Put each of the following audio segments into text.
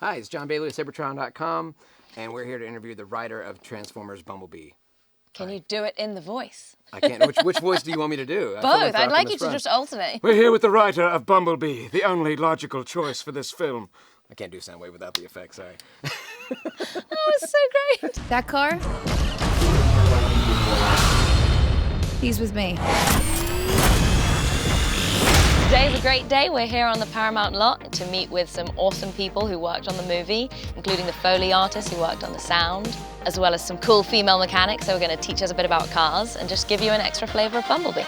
Hi, it's Jon Bailey with Cybertron.com, and we're here to interview the writer of Transformers Bumblebee. Can you do it in the voice? I can't. Which voice do you want me to do? Both. I'd like you to just alternate. We're here with the writer of Bumblebee, the only logical choice for this film. I can't do Soundwave without the effects, sorry. Oh, it's so great. That car? He's with me. Today's a great day. We're here on the Paramount lot to meet with some awesome people who worked on the movie, including the Foley artist who worked on the sound, as well as some cool female mechanics who are going to teach us a bit about cars and just give you an extra flavor of Bumblebee.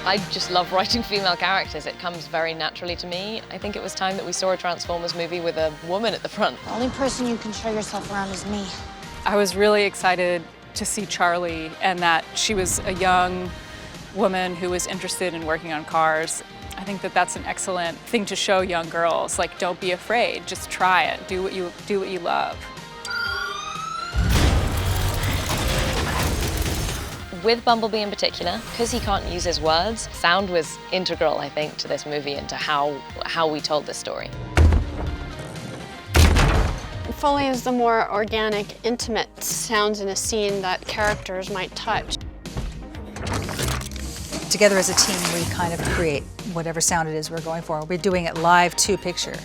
I just love writing female characters. It comes very naturally to me. I think it was time that we saw a Transformers movie with a woman at the front. The only person you can show yourself around is me. I was really excited to see Charlie and that she was a young woman who was interested in working on cars. I think that that's an excellent thing to show young girls. Like, don't be afraid, just try it. Do what you love. With Bumblebee in particular, because he can't use his words, sound was integral, I think, to this movie and to how we told this story. Foley is the more organic, intimate sounds in a scene that characters might touch. Together as a team, we kind of create whatever sound it is we're going for. We're doing it live to picture.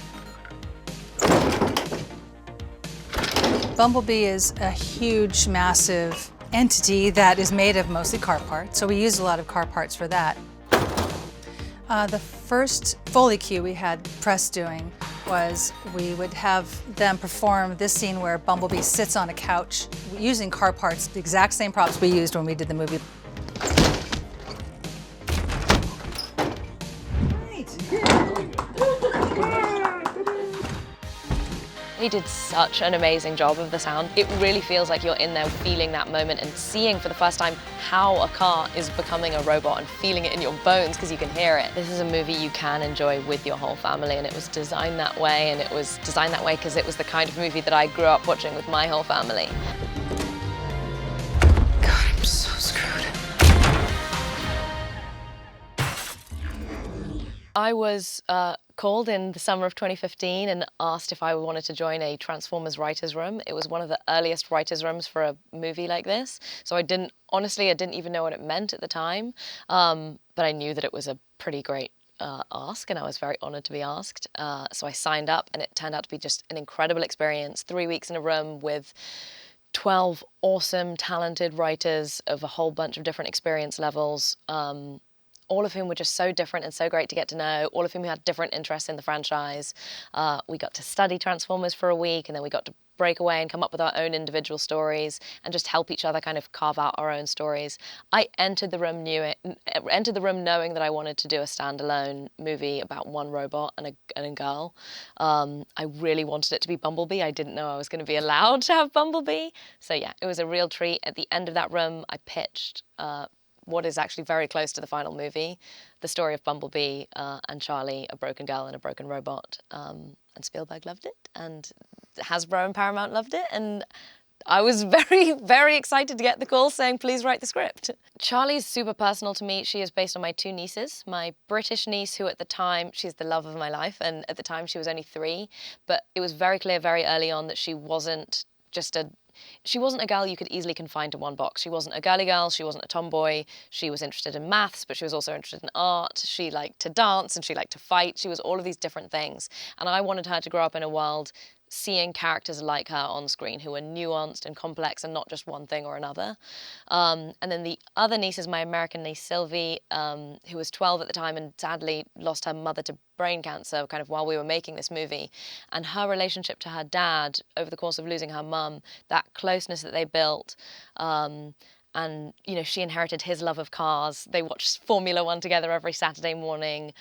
Bumblebee is a huge, massive entity that is made of mostly car parts, so we use a lot of car parts for that. The first Foley cue we had press doing was we would have them perform this scene where Bumblebee sits on a couch using car parts, the exact same props we used when we did the movie. He did such an amazing job of the sound. It really feels like you're in there feeling that moment and seeing for the first time how a car is becoming a robot and feeling it in your bones because you can hear it. This is a movie you can enjoy with your whole family, and it was designed that way, and it was designed that way because it was the kind of movie that I grew up watching with my whole family. God, I'm so screwed. I was called in the summer of 2015 and asked if I wanted to join a Transformers writer's room. It was one of the earliest writer's rooms for a movie like this. So honestly, I didn't even know what it meant at the time. But I knew that it was a pretty great ask, and I was very honored to be asked. So I signed up, and it turned out to be just an incredible experience. 3 weeks in a room with 12 awesome, talented writers of a whole bunch of different experience levels. All of whom were just so different and so great to get to know, all of whom had different interests in the franchise. We got to study Transformers for a week, and then we got to break away and come up with our own individual stories and just help each other kind of carve out our own stories. I entered the room knowing that I wanted to do a standalone movie about one robot and a girl. I really wanted it to be Bumblebee. I didn't know I was going to be allowed to have Bumblebee. So yeah, it was a real treat. At the end of that room, I pitched what is actually very close to the final movie, the story of Bumblebee and Charlie, a broken girl and a broken robot. And Spielberg loved it, and Hasbro and Paramount loved it, and I was very, very excited to get the call saying, please write the script. Charlie's super personal to me. She is based on my two nieces. My British niece, who at the time, she's the love of my life, and at the time she was only 3, but it was very clear very early on that she wasn't a girl you could easily confine to one box. She wasn't a girly girl, she wasn't a tomboy, she was interested in maths, but she was also interested in art, she liked to dance and she liked to fight, she was all of these different things. And I wanted her to grow up in a world seeing characters like her on screen who are nuanced and complex and not just one thing or another. And then the other niece is my American niece Sylvie, who was 12 at the time and sadly lost her mother to brain cancer kind of while we were making this movie. And her relationship to her dad over the course of losing her mum, that closeness that they built, and, you know, she inherited his love of cars. They watched Formula One together every Saturday morning.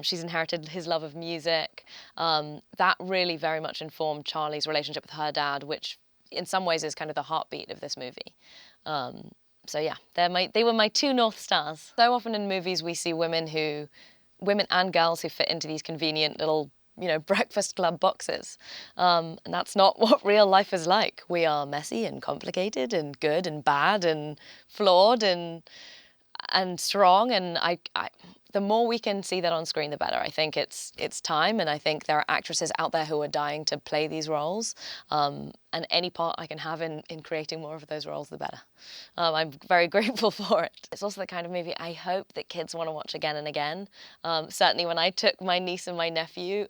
She's inherited his love of music. That really very much informed Charlie's relationship with her dad, which in some ways is kind of the heartbeat of this movie. So yeah, they were my two North Stars. So often in movies we see women and girls who fit into these convenient little breakfast club boxes. And that's not what real life is like. We are messy and complicated and good and bad and flawed and strong. And the more we can see that on screen, the better. I think it's time, and I think there are actresses out there who are dying to play these roles. And any part I can have in creating more of those roles, the better. I'm very grateful for it. It's also the kind of movie I hope that kids want to watch again and again. Certainly when I took my niece and my nephew,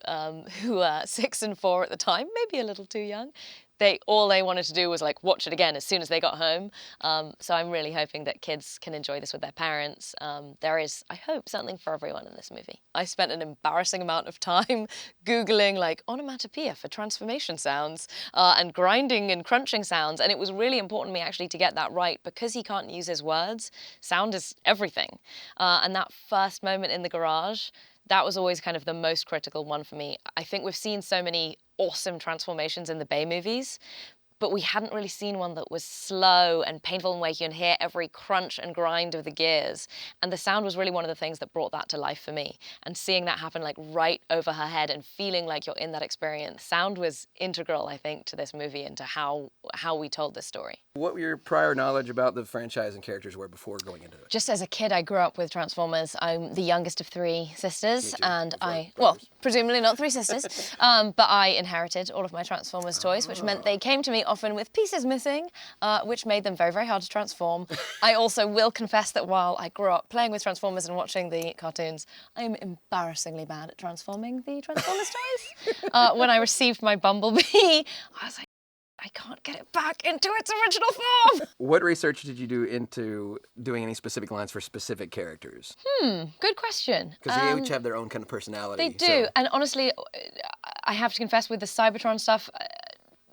who were 6 and 4 at the time, maybe a little too young, all they wanted to do was like watch it again as soon as they got home. So I'm really hoping that kids can enjoy this with their parents. There is, I hope, something for everyone in this movie. I spent an embarrassing amount of time Googling like onomatopoeia for transformation sounds and grinding and crunching sounds. And it was really important to me actually to get that right because he can't use his words. Sound is everything. And that first moment in the garage, that was always kind of the most critical one for me. I think we've seen so many awesome transformations in the Bay movies, but we hadn't really seen one that was slow and painful and where you can hear every crunch and grind of the gears. And the sound was really one of the things that brought that to life for me. And seeing that happen like right over her head and feeling like you're in that experience, sound was integral, I think, to this movie and to how we told this story. What were your prior knowledge about the franchise and characters were before going into it? Just as a kid, I grew up with Transformers. I'm the youngest of 3 sisters, and well, presumably not 3 sisters, but I inherited all of my Transformers toys, which meant they came to me often with pieces missing, which made them very, very hard to transform. I also will confess that while I grew up playing with Transformers and watching the cartoons, I'm embarrassingly bad at transforming the Transformers toys. When I received my Bumblebee, I was like, I can't get it back into its original form. What research did you do into doing any specific lines for specific characters? Good question. Because they each have their own kind of personality. They do, so. and honestly, I have to confess with the Cybertron stuff,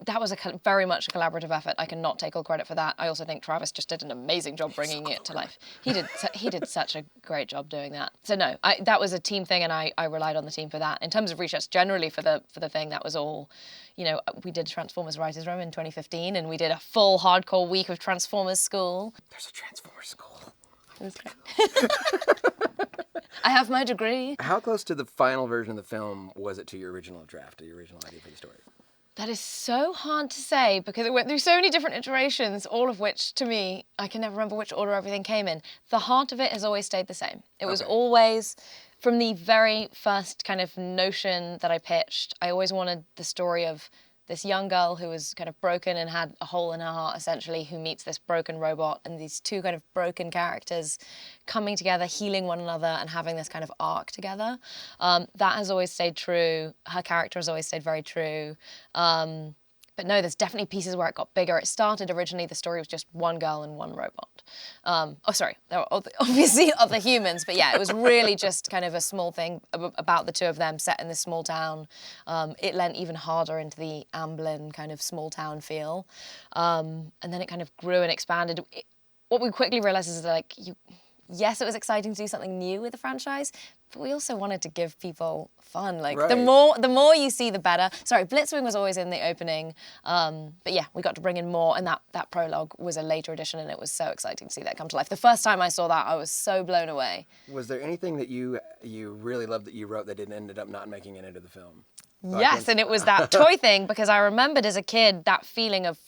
that was very much a collaborative effort. I cannot take all credit for that. I also think Travis just did an amazing job bringing it to life. He did such a great job doing that. So no, that was a team thing, and I relied on the team for that. In terms of research generally for the thing, that was all, you know, we did Transformers Writers' Room in 2015, and we did a full hardcore week of Transformers school. There's a Transformers school. It was great. I have my degree. How close to the final version of the film was it to your original draft, to your original idea for the story? That is so hard to say because it went through so many different iterations, all of which, to me, I can never remember which order everything came in. The heart of it has always stayed the same. It was always, from the very first kind of notion that I pitched, I always wanted the story of this young girl who was kind of broken and had a hole in her heart, essentially, who meets this broken robot, and these two kind of broken characters coming together, healing one another, and having this kind of arc together. That has always stayed true. Her character has always stayed very true. But no, there's definitely pieces where it got bigger. It started originally, the story was just one girl and one robot. Oh, sorry, there were obviously other humans, but yeah, it was really just kind of a small thing about the two of them set in this small town. It lent even harder into the Amblin kind of small town feel. And then it kind of grew and expanded. What we quickly realized is that, like, yes, it was exciting to do something new with the franchise, but we also wanted to give people fun. Like, the more you see, the better. Sorry, Blitzwing was always in the opening, but yeah, we got to bring in more, and that prologue was a later addition, and it was so exciting to see that come to life. The first time I saw that, I was so blown away. Was there anything that you really loved that you wrote that ended up not making it into the film? Yes, and it was that toy thing, because I remembered as a kid that feeling of,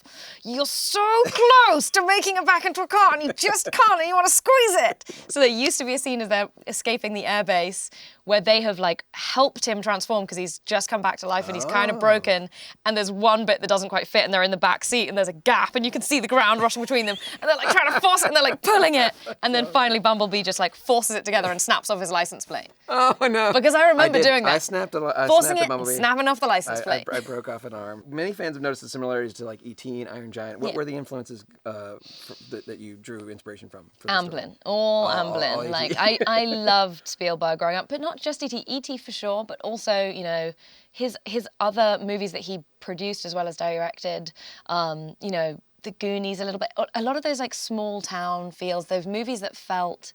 you're so close to making it back into a car and you just can't and you want to squeeze it. So there used to be a scene as they're escaping the airbase where they have like helped him transform because he's just come back to life and he's kind of broken, and there's one bit that doesn't quite fit and they're in the back seat and there's a gap and you can see the ground rushing between them and they're like trying to force it and they're like pulling it, and then finally Bumblebee just like forces it together and snaps off his license plate. Oh no. Because I remember doing that. I snapped forcing it, Bumblebee. snapping off the license plate. I broke off an arm. Many fans have noticed the similarities to like E.T. and Iron Giant. What were the influences that you drew inspiration from? Amblin, Amblin. Like I loved Spielberg growing up, but not just E.T. E.T. for sure, but also, you know, his other movies that he produced as well as directed. You know, The Goonies a little bit. A lot of those like small town feels. Those movies that felt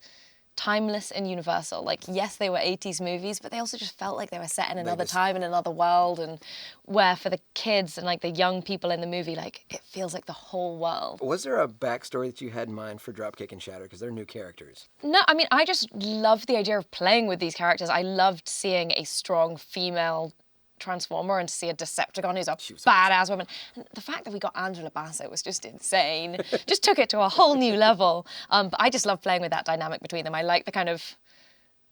timeless and universal. Like, yes, they were 80s movies, but they also just felt like they were set in another time, in another world, and where for the kids and like the young people in the movie, like it feels like the whole world. Was there a backstory that you had in mind for Dropkick and Shatter? Because they're new characters. No, I mean, I just loved the idea of playing with these characters. I loved seeing a strong female Transformer and to see a Decepticon who's a badass woman. And the fact that we got Angela Bassett was just insane. Just took it to a whole new level. But I just love playing with that dynamic between them. I like the kind of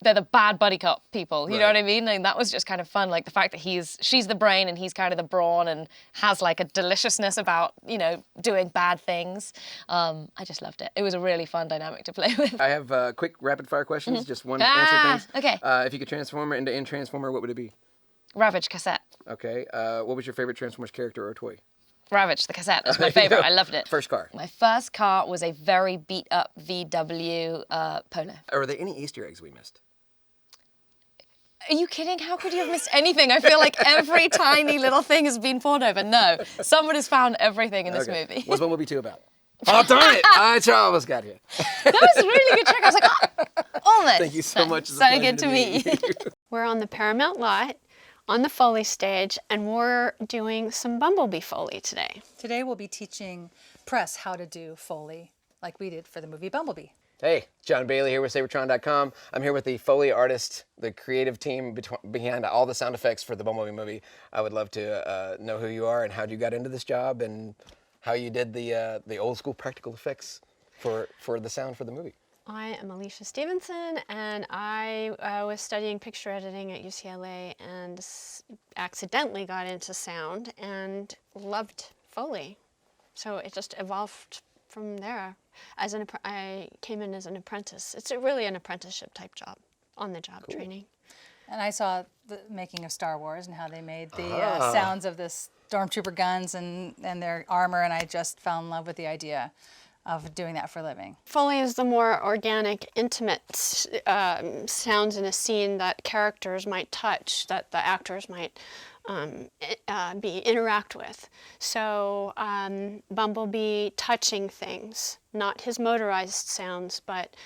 they're the bad buddy cop people. You know Right. what I mean? And that was just kind of fun. Like the fact that she's the brain and he's kind of the brawn and has like a deliciousness about, you know, doing bad things. I just loved it. It was a really fun dynamic to play with. I have quick rapid fire questions, just one answer things. Okay. If you could transform it into in Transformer, what would it be? Ravage cassette. Okay. What was your favorite Transformers character or toy? Ravage, the cassette. That's my favorite. I loved it. First car. My first car was a very beat up VW Polo. Are there any Easter eggs we missed? Are you kidding? How could you have missed anything? I feel like every tiny little thing has been poured over. No, someone has found everything in this movie. What's Bumblebee 2 about? Oh, darn it! I almost got here. That was a really good trick. I was like, oh, almost. Thank you so much. It's a So pleasure good to meet you. We're on the Paramount lot on the Foley stage, and we're doing some Bumblebee Foley today. Today we'll be teaching press how to do Foley like we did for the movie Bumblebee. Hey, Jon Bailey here with Sabertron.com. I'm here with the Foley artist, the creative team behind all the sound effects for the Bumblebee movie. I would love to know who you are and how you got into this job and how you did the old school practical effects for the sound for the movie. I am Alicia Stevenson, and I was studying picture editing at UCLA and accidentally got into sound and loved Foley. So it just evolved from there. I came in as an apprentice. It's really an apprenticeship type job, on-the-job training. And I saw the making of Star Wars and how they made the sounds of the stormtrooper guns and their armor, and I just fell in love with the idea of doing that for a living. Foley is the more organic, intimate sounds in a scene that characters might touch, that the actors might interact with. So Bumblebee touching things, not his motorized sounds, but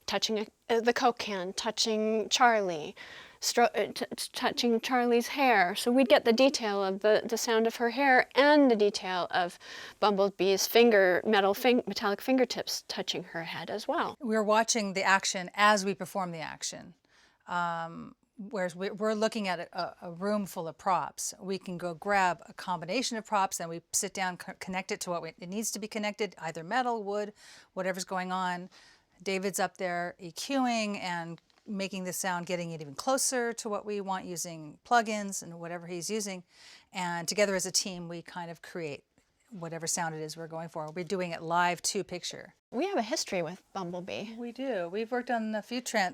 touching the Coke can, touching Charlie, touching Charlie's hair. So we'd get the detail of the sound of her hair and the detail of Bumblebee's metallic fingertips touching her head as well. We're watching the action as we perform the action. Whereas we're looking at a room full of props. We can go grab a combination of props and we sit down, connect it to what it needs to be connected, either metal, wood, whatever's going on. David's up there EQing and making the sound, getting it even closer to what we want using plugins and whatever he's using. And together as a team, we kind of create whatever sound it is we're going for. We're doing it live to picture. We have a history with Bumblebee. We do. We've worked on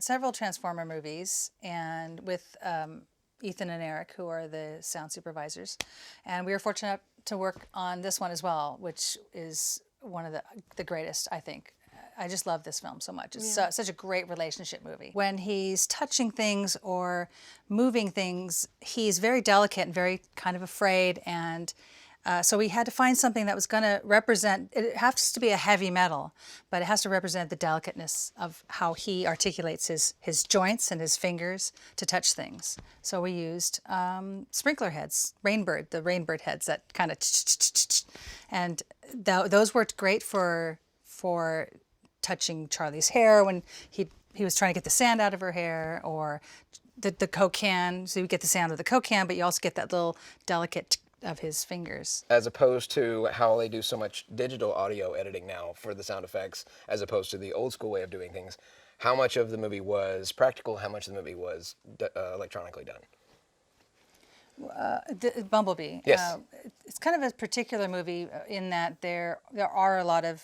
several Transformer movies, and with Ethan and Eric, who are the sound supervisors. And we were fortunate to work on this one as well, which is one of the greatest, I think. I just love this film so much. It's such a great relationship movie. When he's touching things or moving things, he's very delicate and very kind of afraid. And so we had to find something that was going to represent, it has to be a heavy metal, but it has to represent the delicateness of how he articulates his joints and his fingers to touch things. So we used sprinkler heads, the rainbird heads that kind of, and those worked great for touching Charlie's hair when he was trying to get the sand out of her hair, or the Coke can. So you get the sound of the Coke can, but you also get that little delicate of his fingers. As opposed to how they do so much digital audio editing now for the sound effects, as opposed to the old school way of doing things, how much of the movie was practical, how much of the movie was electronically done? Bumblebee. Yes. It's kind of a particular movie in that there are a lot of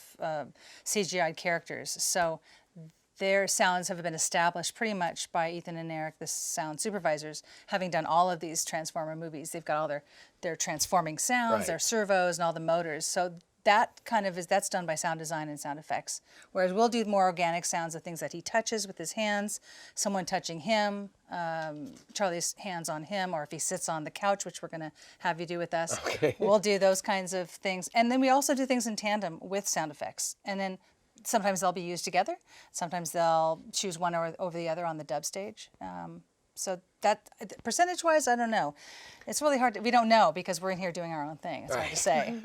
CGI characters. So their sounds have been established pretty much by Ethan and Eric, the sound supervisors, having done all of these Transformer movies. They've got all their transforming sounds, Right. their servos, and all the motors. So that kind of that's done by sound design and sound effects. Whereas we'll do more organic sounds of things that he touches with his hands, someone touching him, Charlie's hands on him, or if he sits on the couch, which we're going to have you do with us. Okay. We'll do those kinds of things. And then we also do things in tandem with sound effects. And then sometimes they'll be used together. Sometimes they'll choose one over the other on the dub stage. So that, percentage-wise, I don't know. It's really hard. We don't know because we're in here doing our own thing. It's hard to say.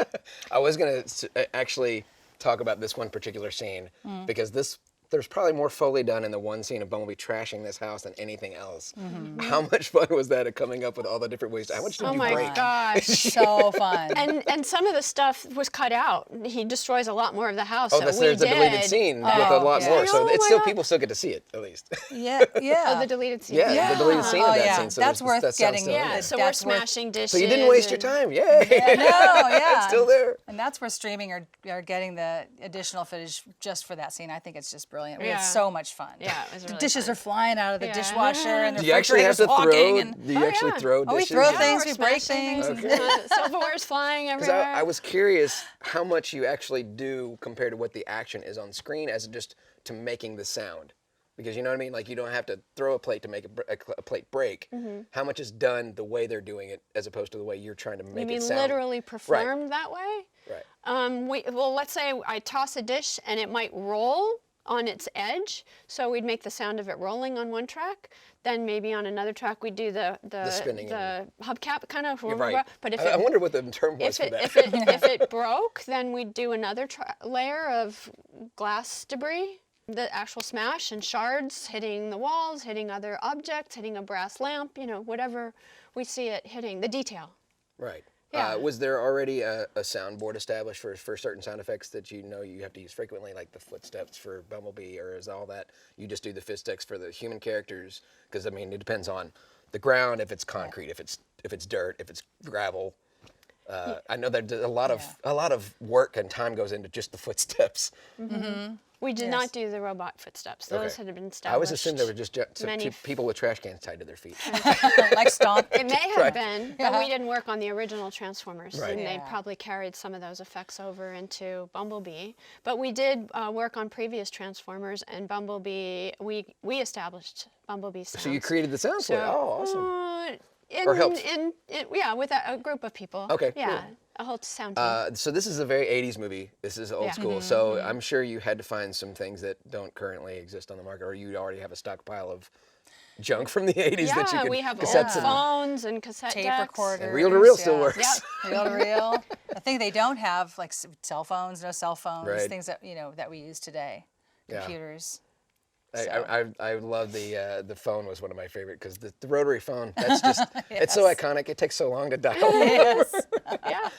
I was going to actually talk about this one particular scene because this there's probably more Foley done in the one scene of Bumblebee trashing this house than anything else. How much fun was that of coming up with all the different ways? How much did Oh you my break? gosh. So fun. And some of the stuff was cut out. He destroys a lot more of the house. Oh, that there's a deleted scene with a lot more, so Oh it's my still God. people still get to see it at least. Yeah, yeah. Oh, the deleted scene. Yeah, the deleted scene of that scene. So that's there's- worth that sounds getting. still in Yeah, there. so we're That's worth- smashing dishes. So you didn't waste your and- time, yay! No, yeah. It's still there. And that's where streaming are getting the additional footage just for that scene. I think it's just brilliant. We Yeah. had so much fun. Yeah, it was The really dishes fun. are flying out of the Yeah. dishwasher and the Do you actually have to refrigerator's throw? walking. And, Do you actually yeah. throw oh, we dishes? throw Yeah, things, we're we break smashing things. Silverware's flying 'Cause everywhere. I was curious how much you actually do compared to what the action is on screen as just to making the sound. Because you know what I mean? Like you don't have to throw a plate to make a plate break. How much is done the way they're doing it as opposed to the way you're trying to make You it mean sound? literally performed that way? Right. Well, let's say I toss a dish and it might roll on its edge, so we'd make the sound of it rolling on one track. Then maybe on another track we'd do the spinning the hubcap kind of. You're right. But if I wonder what the term was if for that. if it broke, then we'd do another layer of glass debris. The actual smash and shards hitting the walls, hitting other objects, hitting a brass lamp, you know, whatever we see it hitting, the detail. Right. Yeah. Was there already a soundboard established for certain sound effects that you know you have to use frequently, like the footsteps for Bumblebee, or is all that you just do the footsteps for the human characters? Because I mean, it depends on the ground, if it's concrete, if it's dirt, if it's gravel. I know that a lot of work and time goes into just the footsteps. We did not do the robot footsteps. Those Okay. had been established. I always assumed they were just many people with trash cans tied to their feet. like Stomp. It may have Right. been, but we didn't work on the original Transformers, Right. and they Yeah. probably carried some of those effects over into Bumblebee. But we did work on previous Transformers, and Bumblebee, we established Bumblebee sounds. So you created the sounds for it. Oh, awesome. Or helped. Yeah, with a group of people. Okay, Yeah, cool. a whole sound team. So this is a very 80s movie. This is old Yeah. school. So I'm sure you had to find some things that don't currently exist on the market, or you already have a stockpile of junk from the 80s that you Yeah, could we have old cassettes and phones and cassette Tape decks. recorders. And reel-to-reel still yeah. works. Yep. Reel to reel. I think they don't have like cell phones, no cell phones, Right. things that that we use today. Yeah. Computers. I love the phone was one of my favorite because the rotary phone, that's just it's so iconic. It takes so long to dial. Yes. Yeah.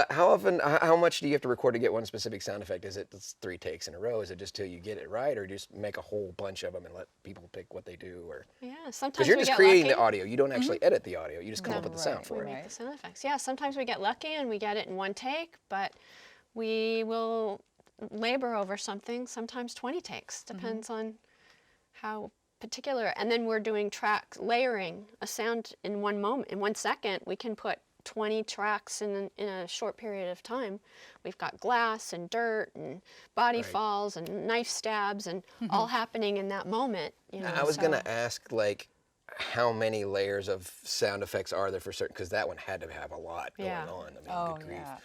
How much do you have to record to get one specific sound effect? Is it 3 takes in a row? Is it just till you get it right, or just make a whole bunch of them and let people pick what they do? Or Yeah, sometimes because you're we just get creating lucky. the audio, you don't actually edit the audio. You just come up with the sound for We it. make the sound effects. Yeah, sometimes we get lucky and we get it in one take, but we will labor over something, sometimes 20 takes, depends on how particular. And then we're doing track layering a sound in one moment, in 1 second. We can put 20 tracks in a short period of time. We've got glass and dirt and body falls and knife stabs and all happening in that moment. You know, I was so- gonna ask like, how many layers of sound effects are there for certain? Because that one had to have a lot going Yeah. on. I mean, Oh good grief. yeah.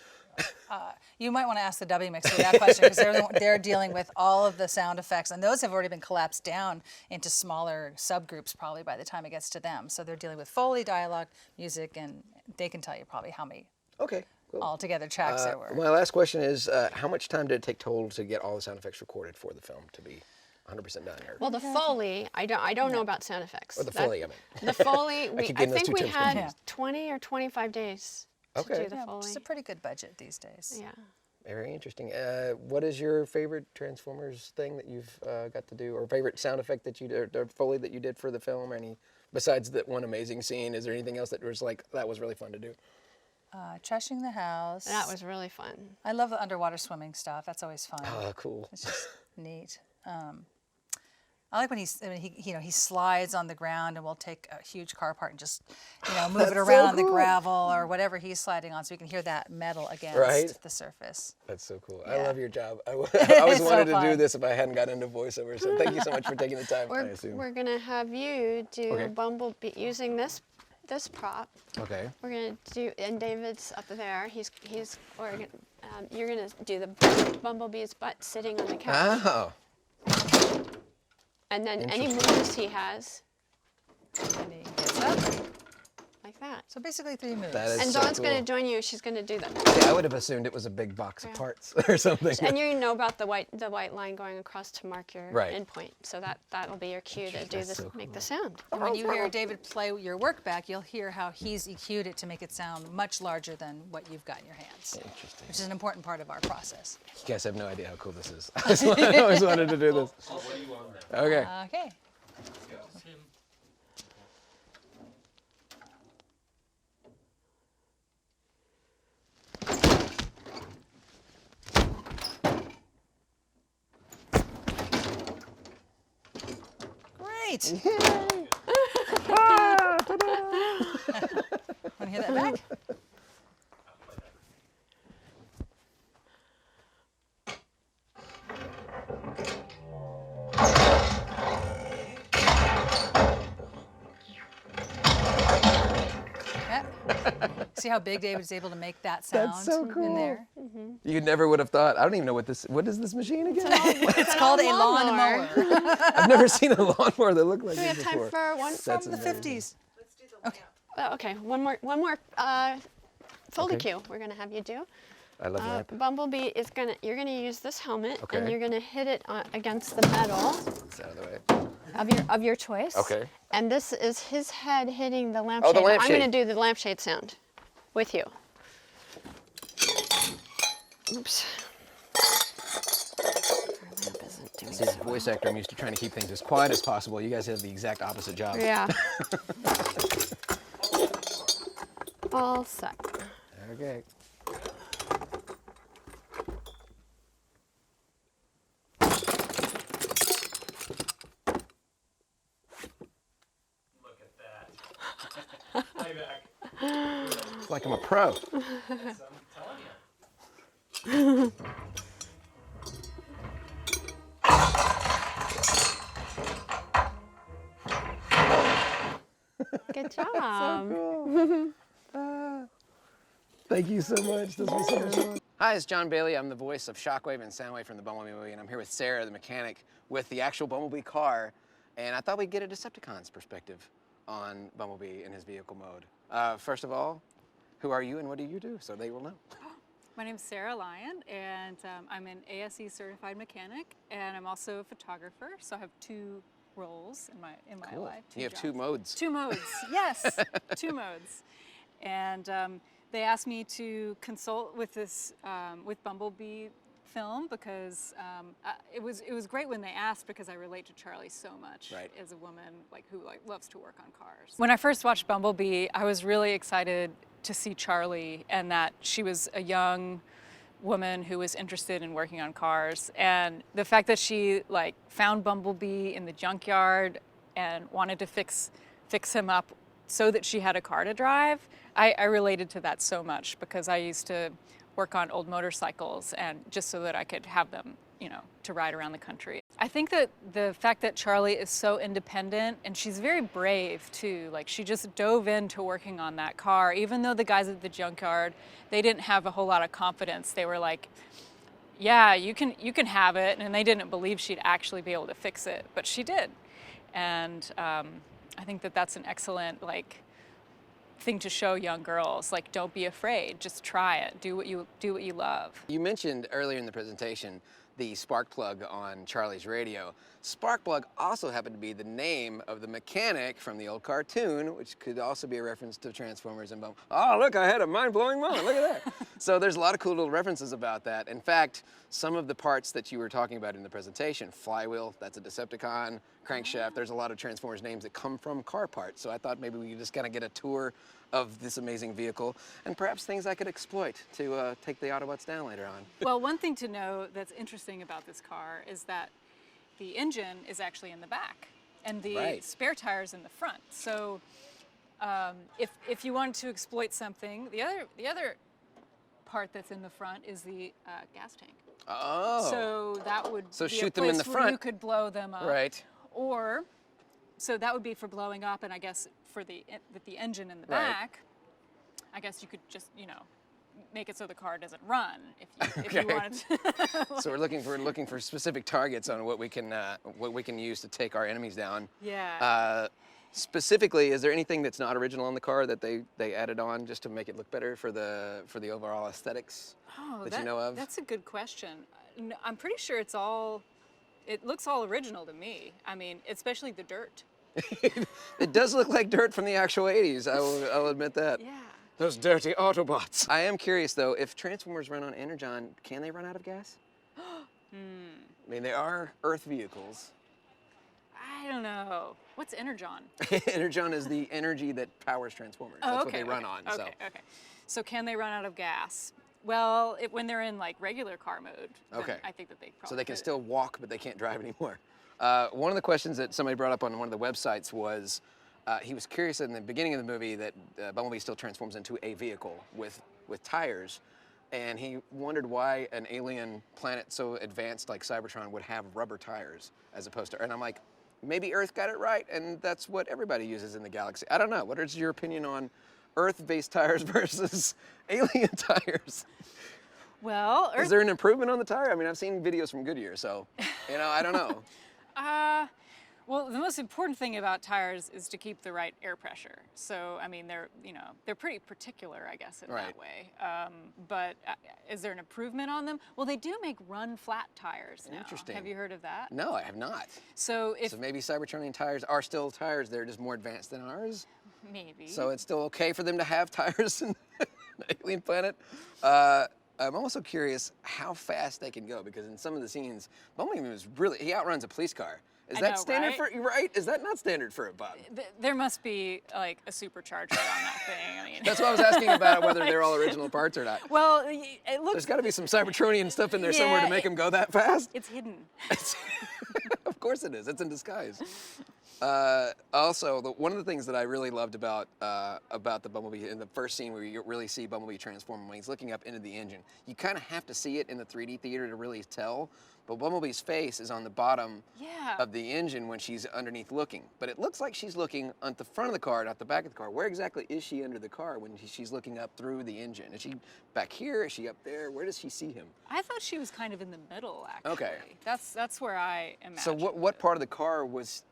You might want to ask the W mixer that question because they're dealing with all of the sound effects, and those have already been collapsed down into smaller subgroups probably by the time it gets to them. So they're dealing with Foley, dialogue, music, and they can tell you probably how many Okay, cool. altogether tracks there were. My last question is, how much time did it take total to get all the sound effects recorded for the film to be 100% done? Or, Well, the Foley, I don't know about sound effects. or the Foley, I mean. The Foley, keep I getting those think two we terms had confused. 20 or 25 days to Okay. do the Yeah, Foley. it's a pretty good budget these days. Yeah. Very interesting. What is your favorite Transformers thing that you've got to do, or favorite sound effect that you did, or Foley that you did for the film? Or any, besides that one amazing scene, is there anything else that was like, that was really fun to do? Trashing the house. That was really fun. I love the underwater swimming stuff. That's always fun. Oh, cool. It's just neat. I like when he slides on the ground and we'll take a huge car part and just move it around on the gravel or whatever he's sliding on, so we can hear that metal against Right. the surface. That's so cool. I Yeah. love your job. I always so wanted to do fun. this if I hadn't got into voiceover. So thank you so much for taking the time. I We're, assume. we're gonna have you do Okay. Bumblebee using this prop. Okay. We're gonna do, and David's up there. You're gonna do the Bumblebee's butt sitting on the couch, Oh. and then any moves he has, And he gets up. like that. So basically 3 moves. That is And so Dawn's cool. going to join you. She's going to do that. Yeah, I would have assumed it was a big box of parts or something. And you know about the white line going across to mark your Right. endpoint. So that'll be your cue to do this, so make the sound. And when you hear David play your work back, you'll hear how he's EQ'd it to make it sound much larger than what you've got in your hands. Interesting. Which is an important part of our process. You guys have no idea how cool this is. I always wanted to do this. Okay. Okay. Great. Want to hear that back? Yeah. See how big David's able to make that sound so cool. in there? You never would have thought. I don't even know what is this machine again? It's called a lawnmower. I've never seen a lawnmower that looked like Do we this have time before. for one? That's From the amazing. 50s. Okay. Okay, one more Foley Okay. cue we're going to have you do. I love that. Bumblebee is you're gonna use this helmet and Okay. you're gonna hit it against the metal It's out of the way. of your choice. Okay. And this is his head hitting the lampshade. Oh, the I'm lampshade. gonna do the lampshade sound with you. Oops. Our lamp isn't doing See, as a voice actor, I'm used to trying to keep things as quiet as possible. You guys have the exact opposite job. Yeah. All set. Okay. It's like I'm a pro. Good job. Thank you so much. This was so much fun. Hi, it's Jon Bailey. I'm the voice of Shockwave and Soundwave from the Bumblebee movie, and I'm here with Sarah, the mechanic, with the actual Bumblebee car. And I thought we'd get a Decepticon's perspective on Bumblebee in his vehicle mode. First of all, who are you and what do you do, so they will know? My name's Sarah Lyon, and I'm an ASE certified mechanic, and I'm also a photographer. So I have 2 roles in my Cool. life. You have 2 jobs. modes. 2 modes, yes, 2 modes. And they asked me to consult with this with Bumblebee film because it was great when they asked because I relate to Charlie so much as a woman who loves to work on cars. When I first watched Bumblebee, I was really excited to see Charlie and that she was a young woman who was interested in working on cars, and the fact that she found Bumblebee in the junkyard and wanted to fix him up so that she had a car to drive. I related to that so much because I used to work on old motorcycles and just so that I could have them, to ride around the country. I think that the fact that Charlie is so independent and she's very brave too. She just dove into working on that car, even though the guys at the junkyard, they didn't have a whole lot of confidence. They were like, yeah, you can have it. And they didn't believe she'd actually be able to fix it, but she did. And I think that that's an excellent thing to show young girls. Don't be afraid, just try it. Do what you love. You mentioned earlier in the presentation the spark plug on Charlie's radio. Spark plug also happened to be the name of the mechanic from the old cartoon, which could also be a reference to Transformers and Bumblebee. Oh, look, I had a mind-blowing moment. Look at that. So there's a lot of cool little references about that. In fact, some of the parts that you were talking about in the presentation, flywheel, that's a Decepticon, crankshaft, there's a lot of Transformers names that come from car parts. So I thought maybe we could just kind of get a tour of this amazing vehicle and perhaps things I could exploit to take the Autobots down later on. Well, one thing to know that's interesting about this car is that the engine is actually in the back and the spare tire's in the front. So if you wanted to exploit something, the other part that's in the front is the gas tank. Oh. So that would be shoot a them in place the where front. you could blow them up. Right. Or, so that would be for blowing up, and I guess with the engine in the Right. back, I guess you could just, make it so the car doesn't run if you wanted to. So we're looking for specific targets on what we can use to take our enemies down. Yeah. Specifically, is there anything that's not original on the car that they added on just to make it look better for the overall aesthetics that you know of? That's a good question. I'm pretty sure it looks all original to me. I mean, especially the dirt. It does look like dirt from the actual 80s, I'll admit that. Yeah. Those dirty Autobots. I am curious though, if Transformers run on Energon, can they run out of gas? I mean, they are Earth vehicles. I don't know. What's Energon? Energon is the energy that powers Transformers. That's what they run on. Okay, So. okay. So can they run out of gas? Well, when they're in like regular car mode, then I think that they probably So they can could. still walk, but they can't drive anymore. One of the questions that somebody brought up on one of the websites was, he was curious in the beginning of the movie that Bumblebee still transforms into a vehicle with tires, and he wondered why an alien planet so advanced like Cybertron would have rubber tires as opposed to, and I'm like, maybe Earth got it right, and that's what everybody uses in the galaxy. I don't know. What is your opinion on Earth-based tires versus alien tires? Well, Is there an improvement on the tire? I mean, I've seen videos from Goodyear, so, I don't know. Well, the most important thing about tires is to keep the right air pressure. So, I mean, they're pretty particular, I guess, in that way. But is there an improvement on them? Well, they do make run-flat tires now. Interesting. Have you heard of that? No, I have not. So maybe Cybertronian tires are still tires. They're just more advanced than ours. Maybe. So it's still okay for them to have tires in an alien planet. I'm also curious how fast they can go, because in some of the scenes, Bumblebee was he outruns a police car. Is that standard right? Is that not standard for a bug? There must be like a supercharger on that thing. I mean, That's why I was asking about whether they're all original parts or not. well, it looks. There's got to be some Cybertronian stuff in there somewhere to make them go that fast. It's hidden. Of course it is. It's in disguise. Also, one of the things that I really loved about the Bumblebee in the first scene where you really see Bumblebee transform when he's looking up into the engine, you kind of have to see it in the 3D theater to really tell. But Bumblebee's face is on the bottom of the engine when she's underneath looking. But it looks like she's looking at the front of the car, not the back of the car. Where exactly is she under the car when she's looking up through the engine? Is she back here? Is she up there? Where does she see him? I thought she was kind of in the middle, actually. Okay. That's where I imagine. So what part of the car was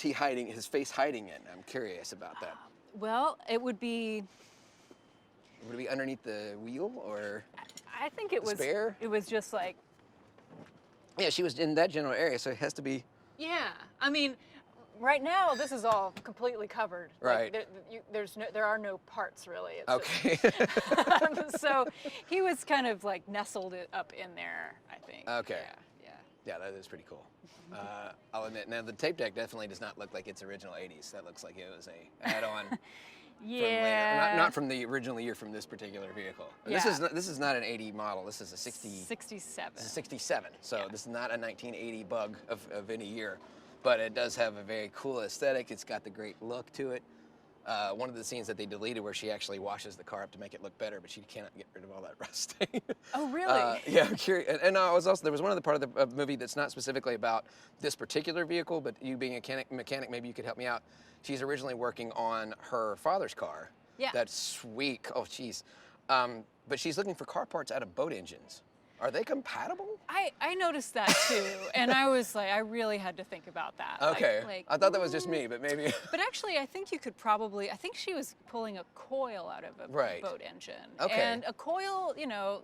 he hiding, his face hiding in? I'm curious about that. Well, it would be. Would it be underneath the wheel or? I think it was. Spare? It was just like. Yeah, she was in that general area, so it has to be. Yeah, I mean, right now this is all completely covered. Right. Like, there are no parts really. It's Okay. so he was kind of like nestled it up in there, I think. Okay. Yeah. Yeah, that is pretty cool. I'll admit. Now the tape deck definitely does not look like it's original 80s. That looks like it was a add-on. Yeah. From later. Not from the original year from this particular vehicle. And Yeah. This is not an 80 model. This is a 67. This is 67. So this is not a 1980 bug of any year, but it does have a very cool aesthetic. It's got the great look to it. One of the scenes that they deleted where she actually washes the car up to make it look better, but she cannot get rid of all that rust. Oh, really? Yeah, I'm curious. And I was also, there was one other part of the movie that's not specifically about this particular vehicle, but you being a mechanic, maybe you could help me out. She's originally working on her father's car. Yeah. That's sweet. Oh, jeez. But she's looking for car parts out of boat engines. Are they compatible? I noticed that too, and I was like, I really had to think about that. Okay. I thought that was just me, but maybe. But actually, I think you could probably, I think she was pulling a coil out of a boat engine. Okay. And a coil,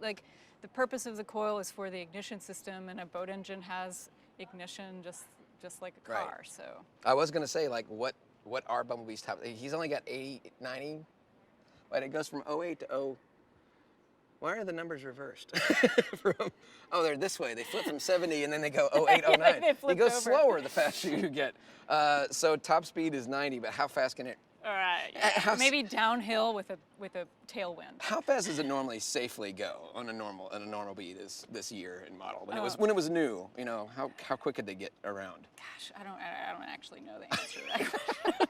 like the purpose of the coil is for the ignition system, and a boat engine has ignition just like a car, so. I was gonna say, like, what are Bumblebee's top? He's only got 80, 90, but it goes from 08 to 0. Why are the numbers reversed? They're this way. They flip from 70 and then they go 08, 09. They It goes over. slower the faster you get. So top speed is 90, but how fast can it? All right. Yeah. Maybe downhill with a tailwind. How fast does it normally safely go on a normal Bee this year in model when it was new? How quick could they get around? Gosh, I don't actually know the answer to that question.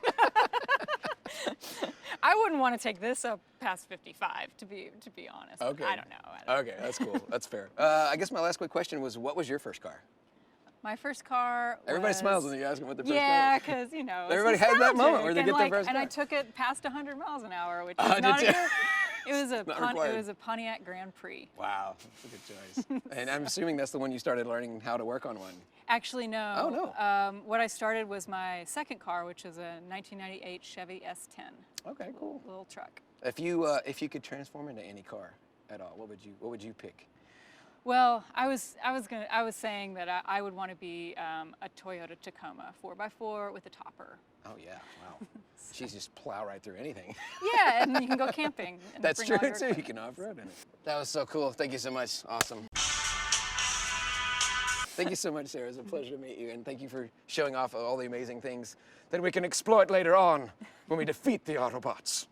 I wouldn't want to take this up past 55, to be honest. Okay. I don't know. Okay, that's cool. That's fair. I guess my last quick question was, what was your first car? My first car was... Everybody smiles when you ask them what their first car Yeah, was. because, Everybody has that moment where they get their first And car. I took it past 100 miles an hour, which is not a required. It was a Pontiac Grand Prix. Wow, that's a good choice. And I'm assuming that's the one you started learning how to work on one. Actually, no. Oh, no. What I started was my second car, which is a 1998 Chevy S10. Okay, cool. Little truck. If you could transform into any car at all, what would you pick? Well, I was saying that I would want to be a Toyota Tacoma 4x4 with a topper. Oh yeah, wow. She's just plow right through anything. Yeah, and you can go camping. And That's bring true all your too. You can off-road in it. That was so cool. Thank you so much. Awesome. Thank you so much, Sarah. It's a pleasure to meet you, and thank you for showing off all the amazing things that we can exploit later on when we defeat the Autobots.